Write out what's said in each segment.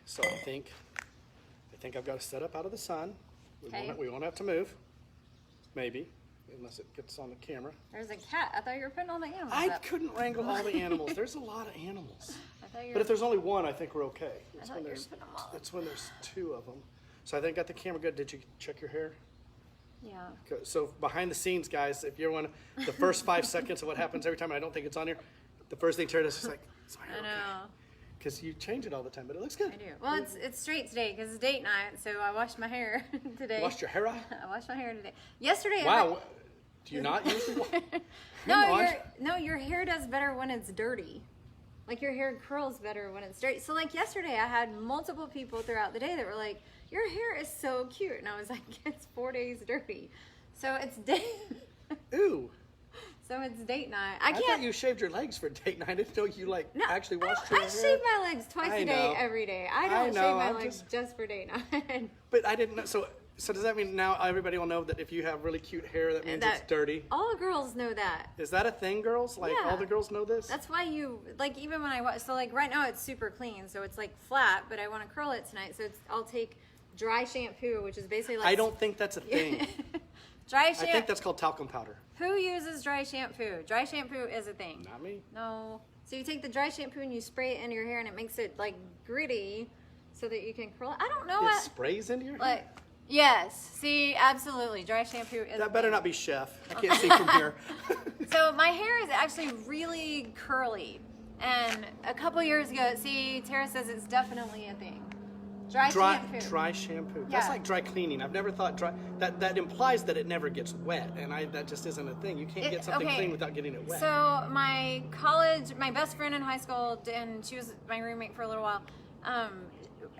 So I think I've got to set up out of the sun. Okay. We won't have to move. Maybe. Unless it gets on the camera. There's a cat. I thought you were putting all the animals I up. couldn't wrangle all the animals. There's a lot of animals. I thought you were, But if there's only one, I think we're okay. I thought you were putting them all up. It's when there's two of them. So I think I got the camera good. Did you check your hair? Yeah. So behind the scenes, guys, if you want the first 5 seconds of what happens every time, I don't think it's on here. The first thing Tara does is like, is my hair I okay? know. Because you change it all the time, but it looks good. I do. Well, it's straight today because it's date night, so I washed my hair today. Washed your hair out? I washed my hair today. Yesterday. Wow. Do you not usually? Your hair does better when it's dirty. Like your hair curls better when it's dirty. So like yesterday, I had multiple people throughout the day that were like, "Your hair is so cute," and I was like, "It's 4 days dirty." So it's date. Ooh. So it's date night. I thought you shaved your legs for date night. I didn't know you actually washed your hair. I shave my legs twice a day, know. every day. I don't know, shave my I'm legs just for date night. But I didn't know. So does that mean now everybody will know that if you have really cute hair, that means it's dirty? All girls know that. Is that a thing, girls? Like Yeah. all the girls know this? That's why like even when I watch, so like right now it's super clean, so it's like flat, but I want to curl it tonight, so I'll take dry shampoo, which is basically like. I don't think that's a thing. Dry shampoo. I think that's called talcum powder. Who uses dry shampoo? Dry shampoo is a thing. Not me. No. So you take the dry shampoo and you spray it into your hair, and it makes it like gritty, so that you can curl it. I don't know. It sprays into your hair? Like. Yes. See, absolutely. Dry shampoo is. That better not be Chef. I can't see from here. So my hair is actually really curly, and a couple years ago, see, Tara says it's definitely a thing. Dry shampoo. Dry shampoo. Yeah. That's like dry cleaning. I've never thought dry. That implies that it never gets wet, and that just isn't a thing. You can't get something clean without getting it wet. So my best friend in high school, and she was my roommate for a little while.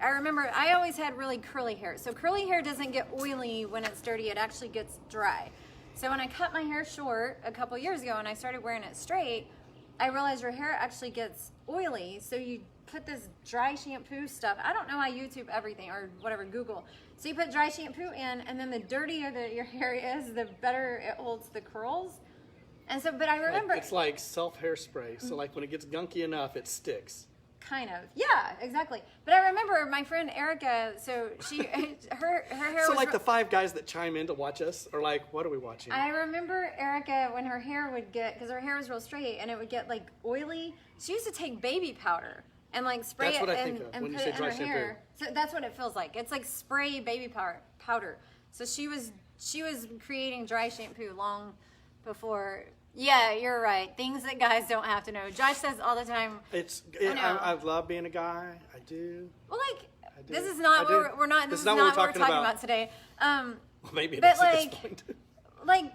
I remember I always had really curly hair. So curly hair doesn't get oily when it's dirty. It actually gets dry. So when I cut my hair short a couple years ago and I started wearing it straight, I realized your hair actually gets oily. So you put this dry shampoo stuff. I don't know, I YouTube everything or whatever, Google. So you put dry shampoo in, and then the dirtier that your hair is, the better it holds the curls. And so, but I remember. It's like self-hairspray. So like when it gets gunky enough, it sticks. Kind of, yeah, exactly. But I remember my friend Erica. So her hair. So was like the 5 guys that chime in to watch us are like, what are we watching? I remember Erica when her hair would get, because her hair was real straight and it would get like oily. She used to take baby powder and like spray That's it what I and think of put when you it say in dry her shampoo. hair. So that's what it feels like. It's like spray baby powder. So she was creating dry shampoo long before. Yeah, you're right. Things that guys don't have to know. Josh says all the time. I love being a guy. I do. Well, like I do. this is not what we're not. This is not what we're talking about today. Well, maybe it but is at this point. like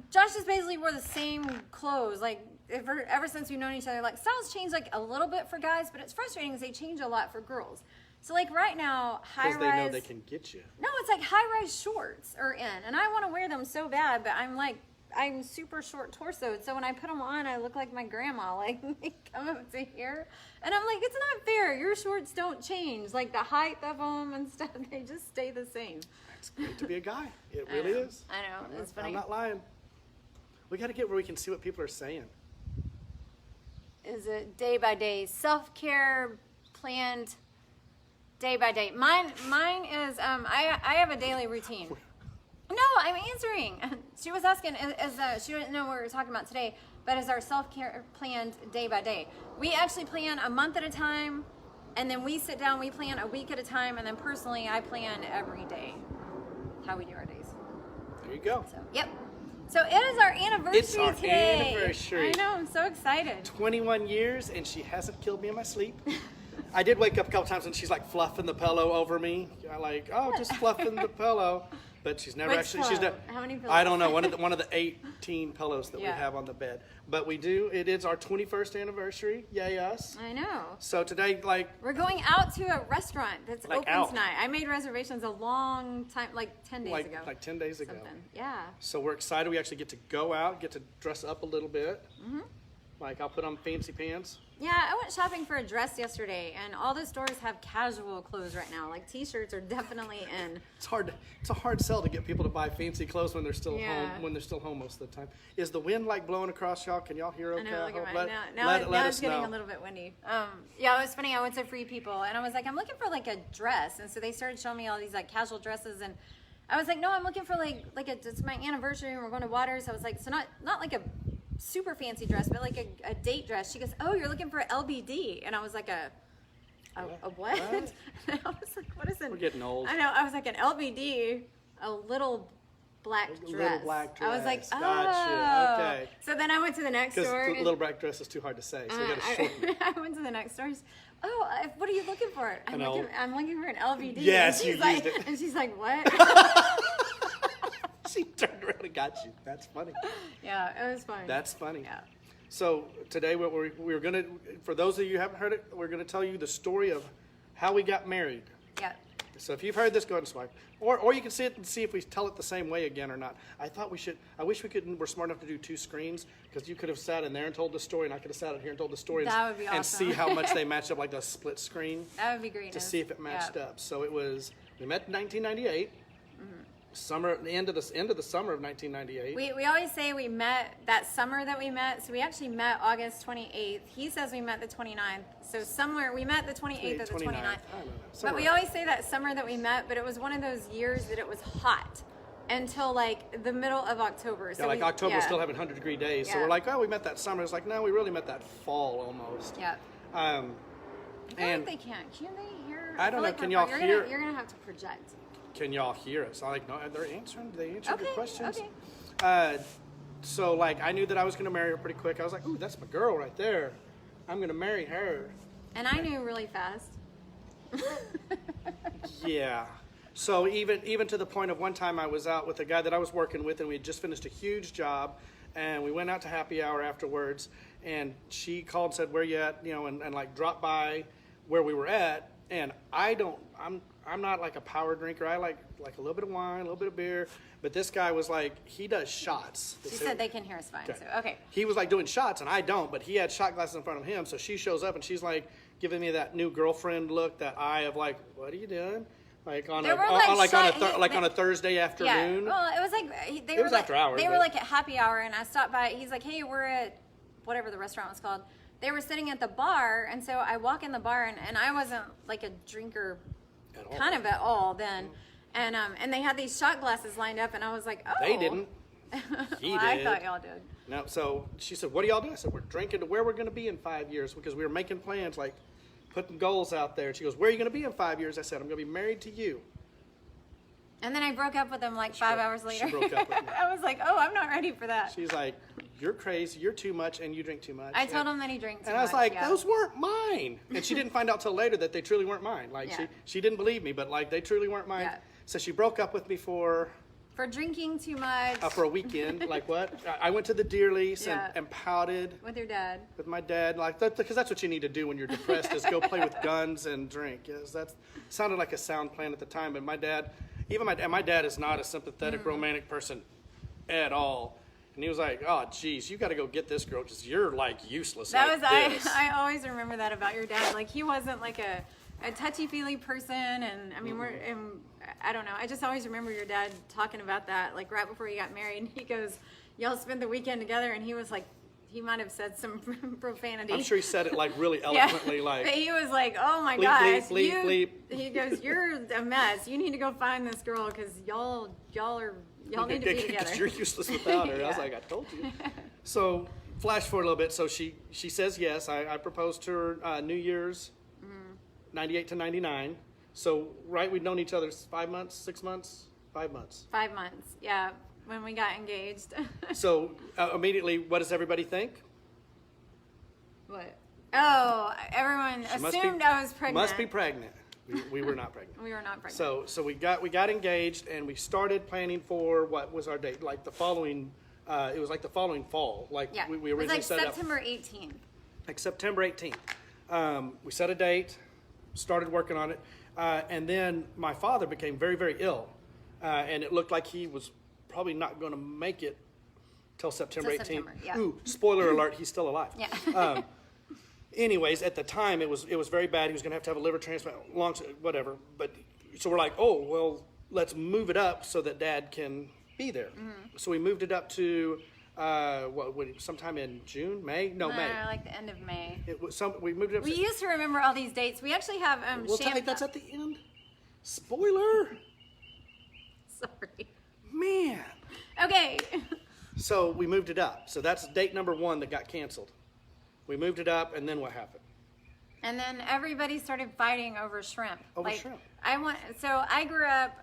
Josh just basically wore the same clothes. Like ever since we've known each other, like styles change like a little bit for guys, but it's frustrating because they change a lot for girls. So like right now, high rise. Because they know they can get you. No, it's like high rise shorts are in, and I want to wear them so bad, but I'm super short torsoed, so when I put them on, I look like my grandma. Like they come up to here, and I'm like, it's not fair. Your shorts don't change. Like the height of them and stuff, they just stay the same. It's great to be a guy. It really is. I know. It's funny. I'm not lying. We got to get where we can see what people are saying. Is it day by day self-care planned day by day? Mine is I have a daily routine. No, I'm answering. She was asking, she didn't know what we were talking about today, but is our self-care planned day by day? We actually plan a month at a time, and then we sit down, we plan a week at a time, and then personally, I plan every day how we do our days. There you go. So, yep. So it is our anniversary It's our today. anniversary. I know, I'm so excited. 21 years, and she hasn't killed me in my sleep. I did wake up a couple times, and she's like fluffing the pillow over me. I like, just fluffing the pillow. But she's never Which actually. pillow? She's never. How many pillows? I don't know. One of the 18 pillows that Yeah. we have on the bed. But we do. It is our 21st anniversary. Yay us! I know. So today, like, We're going out to a restaurant that's Like open out. tonight. I made reservations a long time, like 10 days ago. like 10 days ago. Something. Yeah. So we're excited. We actually get to go out, get to dress up a little bit. Like I'll put on fancy pants. Yeah, I went shopping for a dress yesterday, and all the stores have casual clothes right now. Like t-shirts are definitely in. It's a hard sell to get people to buy fancy clothes when they're still Yeah. home. When they're still home most of the time. Is the wind like blowing across y'all? Can y'all hear I okay? know, look at Let- now let it's us getting know. a little bit windy. Yeah, it was funny. I went to Free People, and I was like, I'm looking for like a dress, and so they started showing me all these like casual dresses, and I was like, no, I'm looking for it's my anniversary, and we're going to Waters. I was like, so not like a super fancy dress, but like a date dress. She goes, oh, you're looking for LBD, and I was like a what? What? And I was like, what is it? We're getting old. I know. I was like an LBD, a little black dress. Little black dress. I was like, oh. Gotcha. Okay. So then I went to the next Because store. little black dress is too hard to say, so we got to shorten it. I went to the next store. Oh, what are you looking for? I'm looking for an LVD. Yes, and you she's like, used it. And she's like, what? She turned around and got you. That's funny. Yeah, it was fun. That's funny. Yeah. So today, what we're going to, for those of you who haven't heard it, we're going to tell you the story of how we got married. Yeah. So if you've heard this, go ahead and swipe. Or you can see it and see if we tell it the same way again or not. I wish we're smart enough to do two screens, because you could have sat in there and told the story, and I could have sat in here and told the story. That would be and awesome. see how much they matched up, like the split screen, That would be great. to see if it matched Yeah. up. So we met in 1998, the end of the summer of 1998. We always say we met that summer that we met. So we actually met August 28th. He says we met the 29th. So somewhere we met the 28th or the 29th. I don't know. But Somewhere. we always say that summer that we met, but it was one of those years that it was hot until like the middle of October. So Yeah, like October, we're yeah. still having 100-degree days. So Yeah. we're like, oh, we met that summer. It's like, no, we really met that fall almost. Yeah. I feel And like they can't. Can they hear? I don't feel know. like Can we're- y'all hear? You're gonna have to project. Can y'all hear us? I'm like, no, they're answering. They answered Okay, your questions. okay. So like, I knew that I was going to marry her pretty quick. I was like, ooh, that's my girl right there. I'm going to marry her. And I knew really fast. Yeah. So even to the point of one time I was out with a guy that I was working with, and we had just finished a huge job, and we went out to happy hour afterwards, and she called and said, where you at? You know, and like dropped by where we were at. And I'm not like a power drinker. I like a little bit of wine, a little bit of beer. But this guy was like, he does shots. She said they can hear us fine. So okay. He was like doing shots, and I don't, but he had shot glasses in front of him. So she shows up, and she's like giving me that new girlfriend look, that eye of like, what are you doing? Like on There were, like, on a Thursday afternoon. Yeah. Well, it was like It was after hours, They were but- like at happy hour, and I stopped by. He's like, "Hey, we're at whatever the restaurant was called." They were sitting at the bar, and so I walk in the bar, and I wasn't like a drinker, At all. kind of at all then, and they had these shot glasses lined up, and I was like, "Oh." They didn't. He Well, I did. thought y'all did. No, so she said, what do y'all do? I said, we're drinking to where we're going to be in 5 years, because we were making plans, like putting goals out there. She goes, where are you going to be in 5 years? I said, I'm going to be married to you. And then I broke up with him like 5 hours later. She broke up with me. I was like, "Oh, I'm not ready for that." She's like, you're crazy, you're too much, and you drink too much. I told him that he drank too And I was much, like, yeah. those weren't mine. And she didn't find out till later that they truly weren't mine. Like, Yeah. she didn't believe me, but like, they truly weren't mine. Yeah. So she broke up with me for For drinking too much. a weekend. Like what? I went to the deer lease Yeah. and pouted With your dad. with my dad, like that, because that's what you need to do when you're depressed, is go play with guns and drink. Yes, that sounded like a sound plan at the time. But my dad, my dad is not a sympathetic, romantic person at all. And he was like, "Oh, geez, you got to go get this girl, because you're like useless." That like was this." I always remember that about your dad. Like he wasn't like a touchy-feely person, and I mean I don't know. I just always remember your dad talking about that, like right before he got married. And he goes, "Y'all spent the weekend together," and he was like, he might have said some profanity. I'm sure he said it like really eloquently, like. But he was like, "Oh my Bleep, gosh, bleep, bleep, bleep." He goes, "You're a mess. You need to go find this girl, because y'all need to be together." Because you're useless without her. I was Yeah. like, I told you. So flash forward a little bit. So she says yes. I proposed to her New Year's, 98 to 99. So right, we'd known each other 5 months, 6 months, 5 months. 5 months, yeah, when we got engaged. So immediately, what does everybody think? What? Oh, everyone She must assumed be- I was pregnant. Must be pregnant. We were not pregnant. We were not pregnant. So we got engaged, and we started planning for, what was our date? Like the following. It was like the following fall. Like Yeah, we it was originally like set it up. September 18th. Like September 18th. We set a date, started working on it, and then my father became very, very ill, and it looked like he was probably not going to make it till September 18th. September, yeah. Ooh, spoiler alert, he's still alive. Yeah. Anyways, at the time, it was very bad. He was going to have a liver transplant, whatever. But so we're like, oh, well, let's move it up so that Dad can be there. So we moved it up to sometime in June, May? No, May. Like the end of May. We moved it up. We used to remember all these dates. We actually have That's at the end. Spoiler. Sorry. Man. Okay. So we moved it up. So that's date number 1 that got canceled. We moved it up, and then what happened? And then everybody started fighting over shrimp. Shrimp. So I grew up,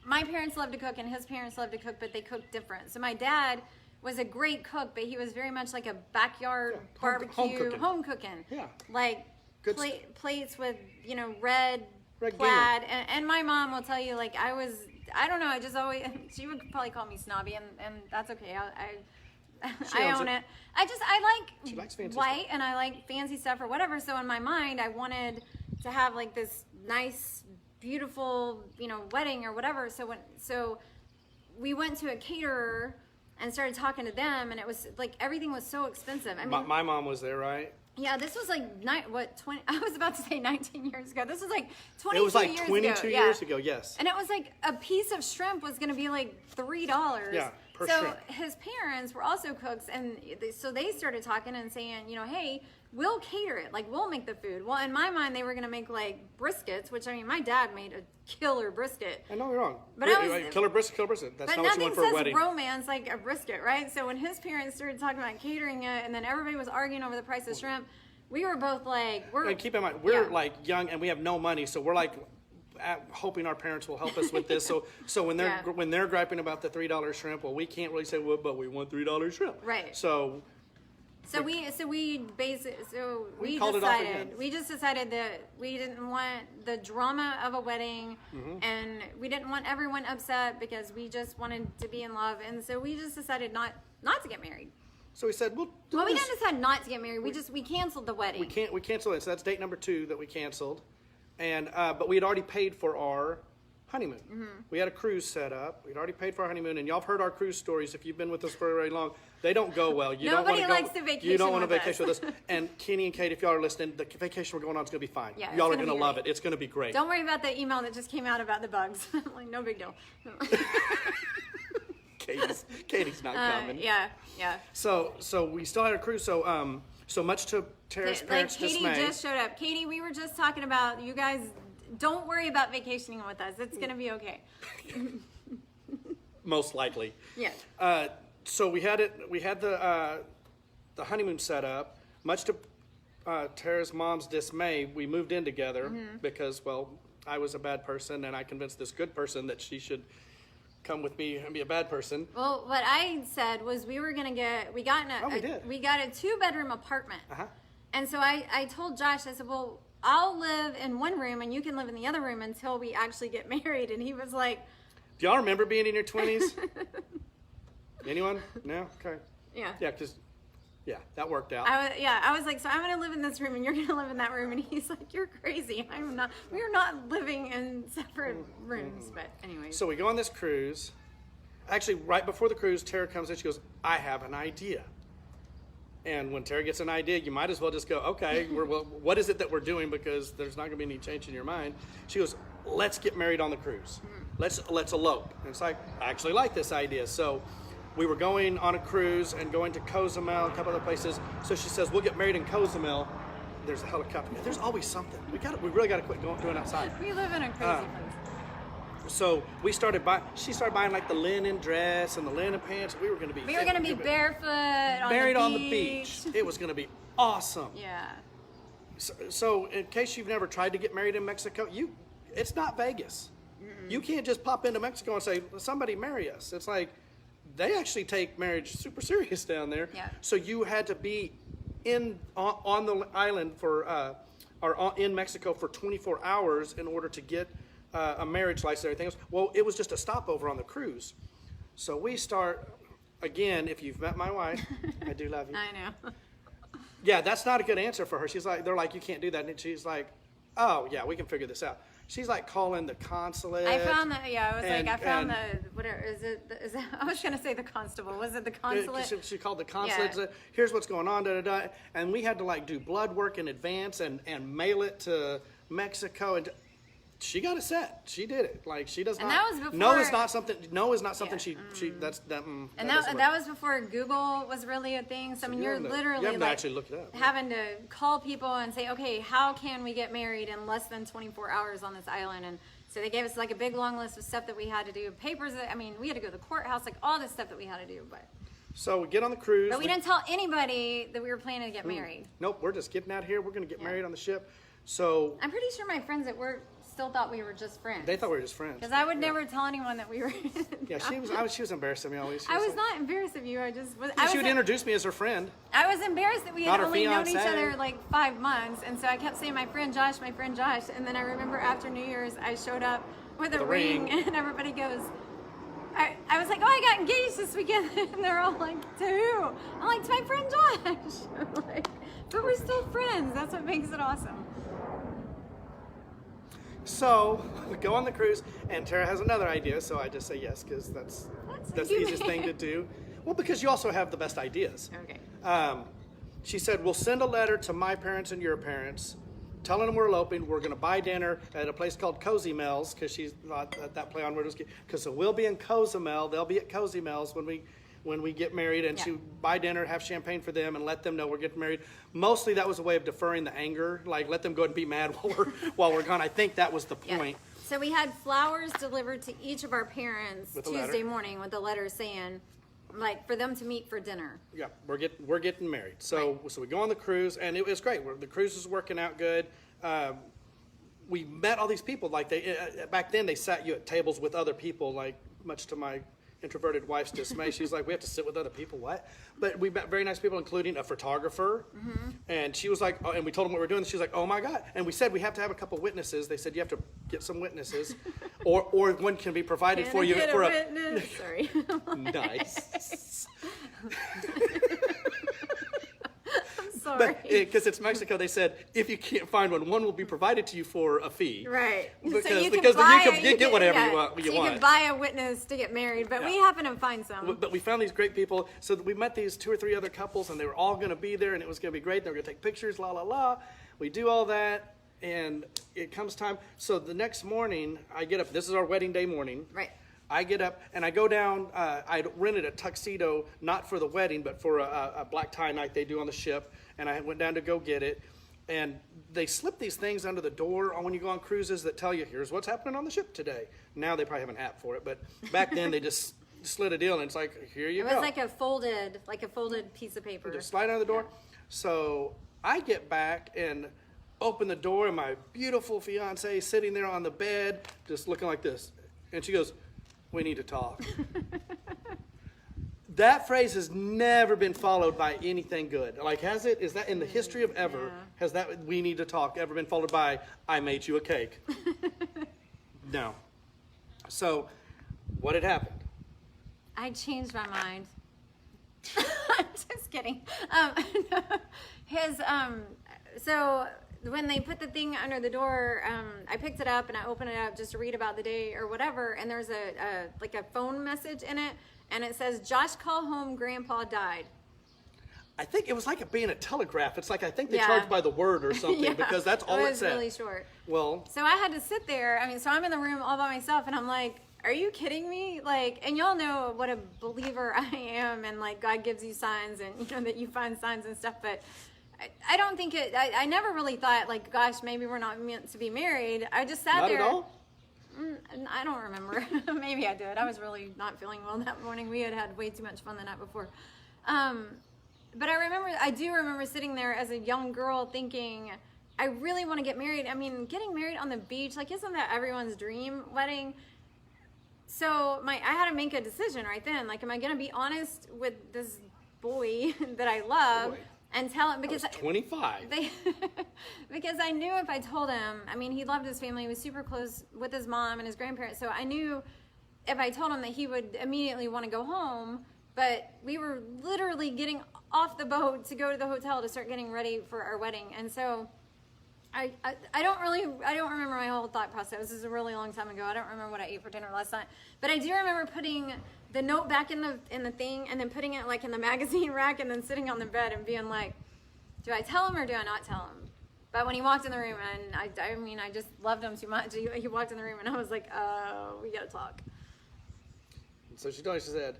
my parents loved to cook and his parents loved to cook, but they cooked different. So my dad was a great cook, but he was very much like a backyard barbecue, home cooking. Yeah. Like plates with, red Red plaid. And my mom will tell you, like, I don't know, I just always, she would probably call me snobby, and that's okay. I own it. I She likes fancy white and I like fancy stuff or whatever. So in my mind, I wanted to have like this nice, beautiful, wedding or whatever. So we went to a caterer and started talking to them, and it was like everything was so expensive. I mean, my mom was there, right? Yeah, this was like 20. I was about to say 19 years ago. This was like 22 years ago. It was like 22 years ago. Yes. And it was like a piece of shrimp was going to be like $3. Yeah, per so shrimp. his parents were also cooks, and so they started talking and saying, hey, we'll cater it. Like, we'll make the food. Well, in my mind, they were going to make like briskets, which, I mean, my dad made a killer brisket. I know you're wrong. But killer brisket. That's not what you want for a wedding. But nothing says romance like a brisket, right? So when his parents started talking about catering it, and then everybody was arguing over the price of shrimp, we were both like, and keep in mind, we're like young and we have no money, so we're like hoping our parents will help us with this. So when they're griping about the $3 shrimp, well, we can't really say, well, but we want $3 shrimp. Right. So we called it off again. We just decided that we didn't want the drama of a wedding, and we didn't want everyone upset because we just wanted to be in love, and so we just decided not to get married. So we said, we didn't decide not to get married. We canceled the wedding. We canceled it. So that's date number 2 that we canceled, and but we had already paid for our honeymoon. We had a cruise set up. We'd already paid for our honeymoon, and y'all have heard our cruise stories. If you've been with us for very long, they don't go well. Nobody likes to vacation. You don't want to vacation with us. And Kenny and Kate, if y'all are listening, the vacation we're going on is going to be fine. Yeah, y'all are going to love it. It's going to be great. Don't worry about the email that just came out about the bugs. Like, no big deal. Katie's not coming. Yeah. So we still had a cruise. So much to Tara's parents' Katie dismay. just showed up. Katie, we were just talking about, you guys don't worry about vacationing with us. It's going to be okay. Most likely. Yeah. So we had the honeymoon set up. Much to Tara's mom's dismay, we moved in together because, well, I was a bad person and I convinced this good person that she should come with me and be a bad person. Well, what I said was we got a 2-bedroom apartment. And so I told Josh, I said, well, I'll live in one room and you can live in the other room until we actually get married. And he was like, do y'all remember being in your 20s? Anyone? No? Okay. Yeah. Yeah, that worked out. I was like, so I'm going to live in this room and you're going to live in that room. And he's like, you're crazy. We're not living in separate rooms. But anyway. So we go on this cruise. Actually, right before the cruise, Tara comes in. She goes, I have an idea. And when Tara gets an idea, you might as well just go, okay, what is it that we're doing? Because there's not going to be any change in your mind. She goes, let's get married on the cruise. Let's elope. And it's like, I actually like this idea. So we were going on a cruise and going to Cozumel, a couple other places. So she says, we'll get married in Cozumel. There's a helicopter. There's always something. We really got to quit doing outside. We live in a crazy place. So she started buying like the linen dress and the linen pants. We were going to be barefoot married on the beach. It was going to be awesome. Yeah. So in case you've never tried to get married in Mexico, it's not Vegas. You can't just pop into Mexico and say, somebody marry us. It's like, they actually take marriage super serious down there. Yeah. So you had to be on the island in Mexico for 24 hours in order to get a marriage license and everything else. Well, it was just a stopover on the cruise. So we start, again, if you've met my wife, I do love you. I know. Yeah, that's not a good answer for her. She's like, they're like, you can't do that. And she's like, oh yeah, we can figure this out. She's like calling the consulate. I found that. Yeah, I was and- like, I found and- the whatever. Is it? I was gonna say the constable. Was it the consulate? She called the consulate. Yeah. Said, here's what's going on. Da, da, da. And we had to like do blood work in advance and mail it to Mexico. And she got it set. She did it. Like she does And not. that was before- No is not something. No is not something. Yeah. She that's that. And that that doesn't that work. was before Google was really a thing. So I mean, you you're haven't- literally you haven't like actually looked it up. having to call people and say, okay, how can we get married in less than 24 hours on this island? And so they gave us like a big long list of stuff that we had to do, papers. I mean, we had to go to the courthouse, like all this stuff that we had to do. So we get on the cruise. But we didn't tell anybody that we were planning to get married. Nope, we're just getting out here. We're going to get Yeah. married on the ship. So I'm pretty sure my friends at work still thought we were just friends. they thought we were just friends. Because I would never tell anyone that we were. Yeah, she was embarrassed of me always. She I was like- not embarrassed of you. I just was. She would introduce me as her friend. I was embarrassed that we Not had her only known each fiancé. other like 5 months, and so I kept saying my friend Josh, and then I remember after New Year's I showed up with a The ring, ring. and everybody goes. I was like, oh, I got engaged this weekend, and they're all like, to who? I'm like, to my friend Josh. I'm like, but we're still friends. That's what makes it awesome. So we go on the cruise, and Tara has another idea. So I just say yes because that's the You easiest thing to do. Well, because you also have the best ideas. Okay. She said, we'll send a letter to my parents and your parents, telling them we're eloping. We're going to buy dinner at a place called Cozy Mel's, because she's not at that play on words. Because so we'll be in Cozumel. They'll be at Cozy Mel's when we get married, and Yeah. she buy dinner, have champagne for them, and let them know we're getting married. Mostly that was a way of deferring the anger, like let them go and be mad while we're gone. I think that was the Yeah. point. So we had flowers delivered to each of our parents With a letter. Tuesday morning with a letter saying, like, for them to meet for dinner. Yeah, we're getting married. So we go on the cruise, and it was great. The cruise is working out good. We met all these people. Like back then, they sat you at tables with other people. Like much to my introverted wife's dismay, she's like, "We have to sit with other people." What? But we met very nice people, including a photographer. Mm-hmm. And she was like, oh, and we told them what we were doing. She's like, "Oh my god!" And we said we have to have a couple witnesses. They said you have to get some witnesses, or one can be provided Can for I you get for a witness? Sorry. nice. Sorry. Because it's Mexico, they said if you can't find one will be provided to you for a fee. Right. Because you then buy you can get whatever you want. So you can buy a witness to get married, but we Yeah. happen to find some. But we found these great people. So we met these 2 or 3 other couples, and they were all going to be there, and it was going to be great. They were going to take pictures, la la la. We do all that, and it comes time. So the next morning, I get up. This is our wedding day morning. Right. I get up and I go down. I rented a tuxedo, not for the wedding, but for a black tie night they do on the ship. And I went down to go get it. And they slip these things under the door when you go on cruises that tell you, here's what's happening on the ship today. Now they probably have an app for it, but back then they just slid a deal, and it's like, here you It go. was like a folded piece of paper. Just slide under the door. So I get back and open the door, and my beautiful fiance is sitting there on the bed, just looking like this. And she goes, "We need to talk." That phrase has never been followed by anything good. Like, has it? Is that in the history of ever? Yeah. Has that "we need to talk" ever been followed by "I made you a cake"? No. So, what had happened? I changed my mind. Just kidding. So when they put the thing under the door, I picked it up and I opened it up just to read about the day or whatever. And there's a phone message in it, and it says, "Josh, call home. Grandpa died." I think it was like it being a telegraph. It's like I think they Yeah. charge by the word or something Yeah, because that's all it was said. really short. Well, So I had to sit there. So I'm in the room all by myself, and I'm like, are you kidding me? Like, and y'all know what a believer I am, and like God gives you signs, and that you find signs and stuff. But I don't think it. I never really thought like, gosh, maybe we're not meant to be married. I just sat not there. at all. I don't remember. Maybe I did. I was really not feeling well that morning. We had way too much fun the night before. But I do remember sitting there as a young girl thinking, I really want to get married. I mean, getting married on the beach, like, isn't that everyone's dream wedding? So I had to make a decision right then. Like, am I going to be honest with this boy that I love Boy. and tell him? I was Because 25. because I knew if I told him, he loved his family. He was super close with his mom and his grandparents. So I knew if I told him that he would immediately want to go home. But we were literally getting off the boat to go to the hotel to start getting ready for our wedding. And so I don't remember my whole thought process. This is a really long time ago. I don't remember what I ate for dinner last night, but I do remember putting the note back in the thing and then putting it like in the magazine rack and then sitting on the bed and being like, do I tell him or do I not tell him? But when he walked in the room, and I just loved him too much. He walked in the room and I was like, we gotta talk. So she told me, she said,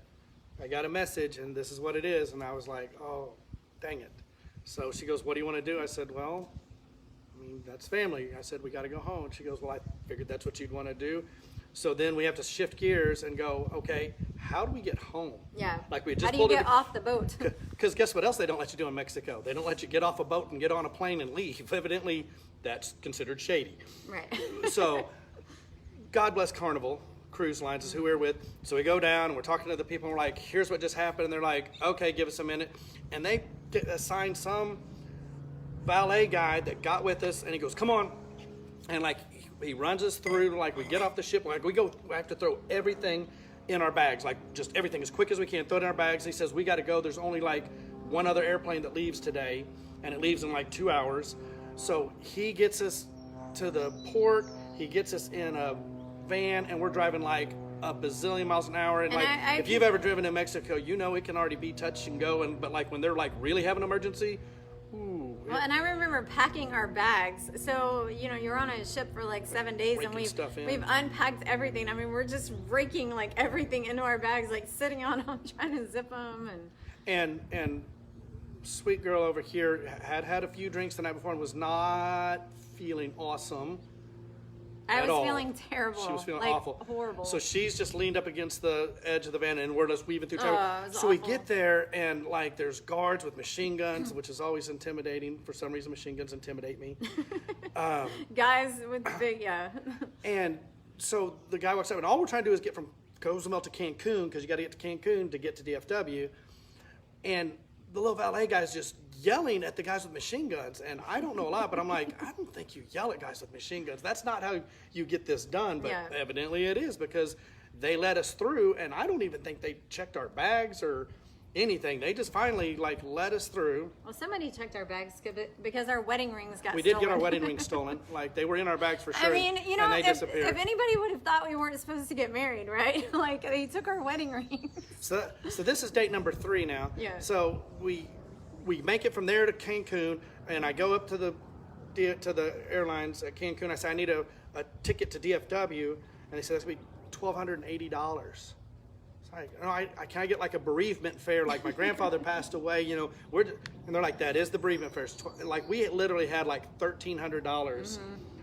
I got a message and this is what it is. And I was like, oh, dang it. So she goes, what do you want to do? I said, well, I mean, that's family. I said, we got to go home. She goes, well, I figured that's what you'd want to do. So then we have to shift gears and go, okay, how do we get home? Yeah. Like we just how do you get off the boat? Because guess what else they don't let you do in Mexico? They don't let you get off a boat and get on a plane and leave. Evidently, that's considered shady. Right. So, God bless Carnival Cruise Lines is who we're with. So we go down and we're talking to the people and we're like, here's what just happened. And they're like, okay, give us a minute. And they assigned some valet guy that got with us and he goes, come on. And like, he runs us through, like we get off the ship, like we have to throw everything in our bags, like just everything as quick as we can, throw it in our bags. He says, we got to go. There's only like one other airplane that leaves today and it leaves in like 2 hours. So he gets us to the port, he gets us in a van and we're driving like a bazillion miles an hour. And like, if you've ever driven in Mexico, you know it can already be touch and go. But like when they're like really having an emergency, ooh. Well, and I remember packing our bags. So, you're on a ship for like 7 days and we've unpacked everything. I mean, we're just raking like everything into our bags, like sitting on them, trying to zip them. And sweet girl over here had a few drinks the night before and was not feeling awesome. I was feeling terrible. She was feeling like, awful. Horrible. So she's just leaned up against the edge of the van and we're just weaving through traffic. So awful. We get there and like there's guards with machine guns, which is always intimidating. For some reason, machine guns intimidate me. Guys with big, yeah. And so the guy walks up and all we're trying to do is get from Cozumel to Cancun because you got to get to Cancun to get to DFW. And the little valet guy's just yelling at the guys with machine guns. And I don't know a lot, but I'm like, I don't think you yell at guys with machine guns. That's not how you get this done. But evidently it is because they let us through. And I don't even think they checked our bags or anything. They just finally like let us through. Well, somebody checked our bags because our wedding rings got stolen. We did get our wedding rings stolen. Like they were in our bags for sure. I mean, and they disappeared. If anybody would have thought we weren't supposed to get married, right? Like they took our wedding rings. So this is date number 3 now. Yeah. So we make it from there to Cancun, and I go up to the airlines at Cancun. I say I need a ticket to DFW, and they said that's gonna be $1,280. Can I get like a bereavement fare? Like my grandfather passed away, and they're like, that is the bereavement fare. Like we literally had like $1,300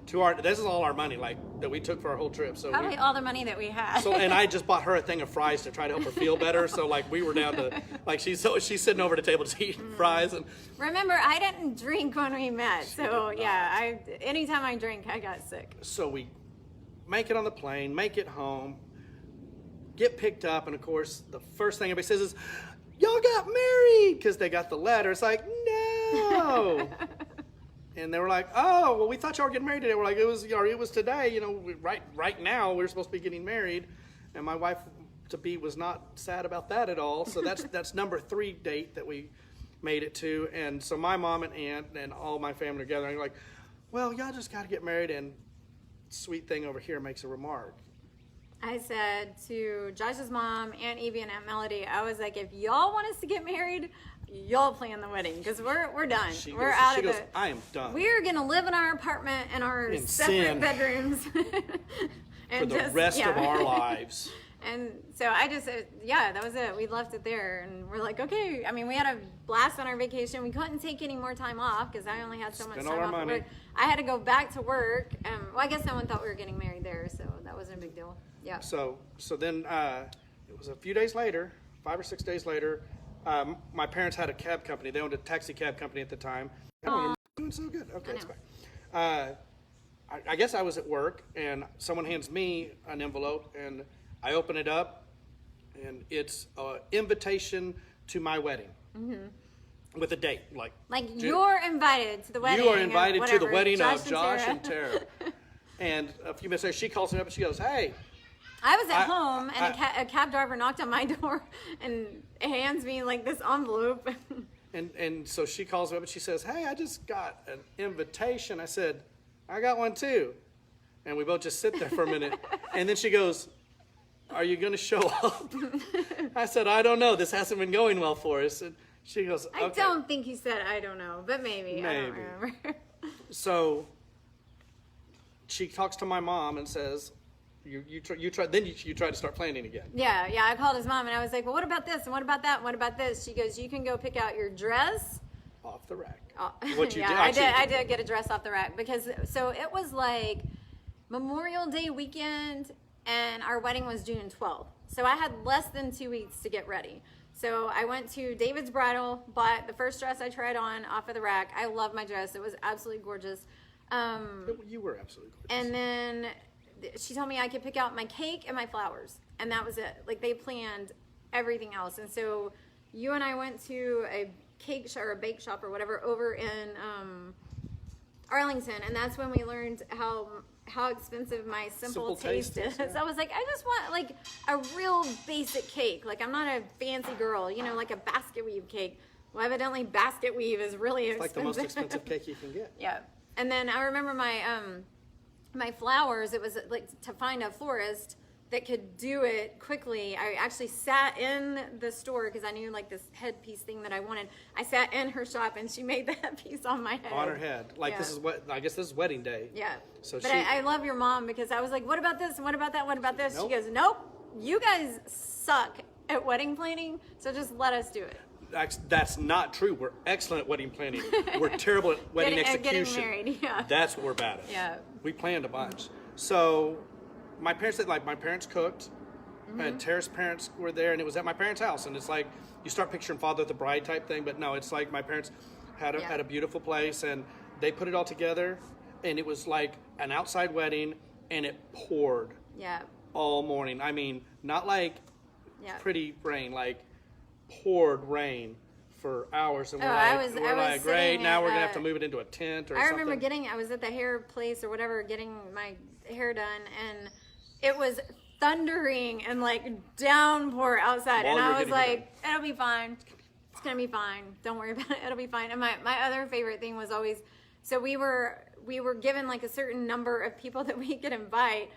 to this is all our money like that we took for our whole trip. So probably all the money that we had. So and I just bought her a thing of fries to try to help her feel better. So like we were down to like she's sitting over the table just eating fries. And remember, I didn't drink when we met, so yeah, anytime I drink, I got sick. So we make it on the plane, make it home. Get picked up, and of course, the first thing everybody says is, y'all got married, because they got the letter. It's like, no. And they were like, oh, well, we thought y'all were getting married today. We're like, it was today, right now, we're supposed to be getting married. And my wife-to-be was not sad about that at all. So that's number 3 date that we made it to. And so my mom and aunt and all my family together, and like, well, y'all just got to get married. And sweet thing over here makes a remark. I said to Josh's mom, Aunt Evie, and Aunt Melody, I was like, if y'all want us to get married, y'all plan the wedding because we're done. We're out of it. I am done. We're gonna live in our apartment in our separate bedrooms and for the rest of our lives. And so I just that was it. We left it there, and we're like, okay. I mean, we had a blast on our vacation. We couldn't take any more time off because I only had so much time off of work. I had to go back to work. Well, I guess no one thought we were getting married there, so that wasn't a big deal. Yeah. So then it was a few days later, 5 or 6 days later. My parents had a cab company. They owned a taxi cab company at the time. You're doing so good. Okay, that's fine. I guess I was at work, and someone hands me an envelope, and I open it up, and it's an invitation to my wedding with a date. Like you're invited to the wedding. You are invited to the wedding of Josh and Tara. And a few minutes later, she calls me up, and she goes, hey. I was at home, and a cab driver knocked on my door and hands me like this envelope. And so she calls me up and she says, hey, I just got an invitation. I said, I got one too. And we both just sit there for a minute. And then she goes, are you going to show up? I said, I don't know. This hasn't been going well for us. And she goes, okay. I don't think he said, I don't know, but maybe. I don't remember. So she talks to my mom and says, you try to start planning again. Yeah. I called his mom and I was like, well, what about this? And what about that? And what about this? She goes, you can go pick out your dress. Off the rack. What you did? I did get a dress off the rack because, so it was like Memorial Day weekend and our wedding was June 12th. So I had less than 2 weeks to get ready. So I went to David's Bridal, bought the first dress I tried on off of the rack. I love my dress. It was absolutely gorgeous. You were absolutely gorgeous. And then she told me I could pick out my cake and my flowers. And that was it. Like, they planned everything else. And so you and I went to a cake shop or a bake shop or whatever over in Arlington. And that's when we learned how expensive my simple taste is. Yeah. So I was like, I just want like a real basic cake. Like, I'm not a fancy girl, like a basket weave cake. Well, evidently basket weave is really expensive. Like the most expensive cake you can get. Yeah. And then I remember my flowers, it was like to find a florist that could do it quickly. I actually sat in the store because I knew like this headpiece thing that I wanted. I sat in her shop and she made the headpiece on my head. On her head. Like, yeah. This is wedding day. Yeah. So but I love your mom because I was like, what about this? And what about that? What about this? Nope. She goes, nope, you guys suck at wedding planning, so just let us do it. That's not true. We're excellent at wedding planning. We're terrible at wedding execution. Getting married, yeah. That's what we're bad at. Yeah. We planned a bunch. So my parents cooked, and Tara's parents were there, and it was at my parents' house. And it's like you start picturing Father of the Bride type thing, but no, it's like my parents had a beautiful place, and they put it all together, and it was like an outside wedding, and it poured all morning. I mean, not like pretty rain, like poured rain for hours, and we're like, great, now we're gonna have to move it into a tent or something. I remember I was at the hair place or whatever, getting my hair done, and it was thundering and like downpour outside, and I was like, it'll be fine. It's gonna be fine. Don't worry about it. It'll be fine. And my other favorite thing was always, so we were given like a certain number of people that we could invite.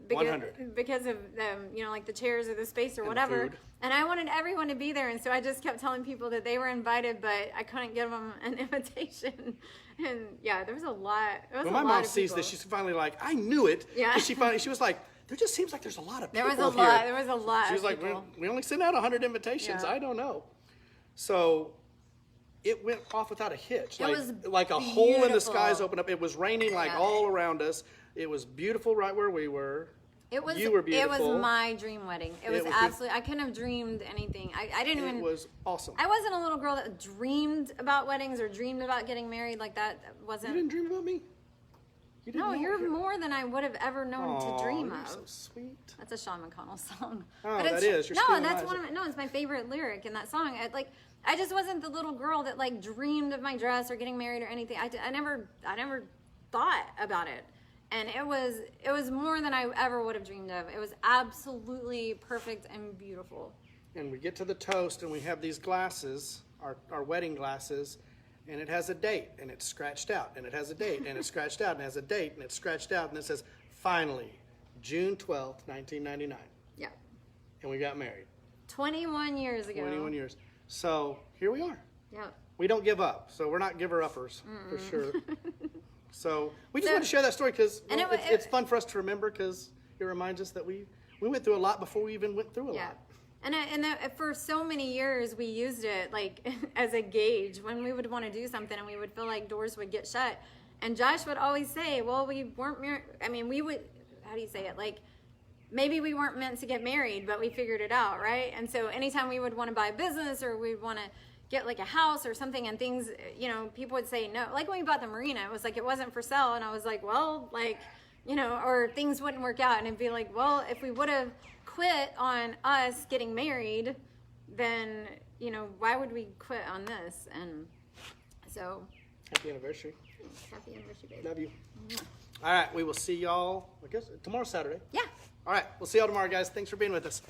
100. Because of them, like the chairs or the space or whatever. And I wanted everyone to be there, and so I just kept telling people that they were invited, but I couldn't give them an invitation. And yeah, there was a lot. When my mom sees this, she's finally like, I knew it. Yeah. She was like, there just seems like there's a lot of people here. There was a lot. She was like, we only sent out 100 invitations. Yeah. I don't know. So it went off without a hitch. It was like a hole in the skies opened up. It was raining like all around us. It was beautiful right where we were. You were beautiful. It was my dream wedding. It was absolutely, I couldn't have dreamed anything. I didn't even. It was awesome. I wasn't a little girl that dreamed about weddings or dreamed about getting married like that. You didn't dream about me? You're more than I would have ever known to dream of. So sweet. That's a Sean McConnell song. Oh, that is. It's my favorite lyric in that song. I just wasn't the little girl that like dreamed of my dress or getting married or anything. I never thought about it. And it was more than I ever would have dreamed of. It was absolutely perfect and beautiful. And we get to the toast, and we have these glasses, our wedding glasses, and it has a date, and it's scratched out, and it has a date, and it's scratched out, and it has a date, and it's scratched out, and it says, finally, June 12th, 1999. Yeah. And we got married. 21 years ago. 21 years. So here we are. Yeah. We don't give up, so we're not giver-uppers, for sure. So we just want to share that story because it's fun for us to remember because it reminds us that we went through a lot before we even went through a lot. And for so many years we used it like as a gauge when we would want to do something and we would feel like doors would get shut. And Josh would always say, well, we weren't married. I mean, we would, how do you say it? Like, maybe we weren't meant to get married, but we figured it out, right? And so anytime we would want to buy a business or we'd want to get like a house or something and things, people would say no. Like when we bought the marina, it was like it wasn't for sale, and I was like, well, like, or things wouldn't work out, and it'd be like, well, if we would have quit on us getting married, then why would we quit on this? And so happy anniversary. Happy anniversary, baby. Love you. All right, we will see y'all, I guess tomorrow's Saturday. Yeah. All right, we'll see y'all tomorrow, guys. Thanks for being with us.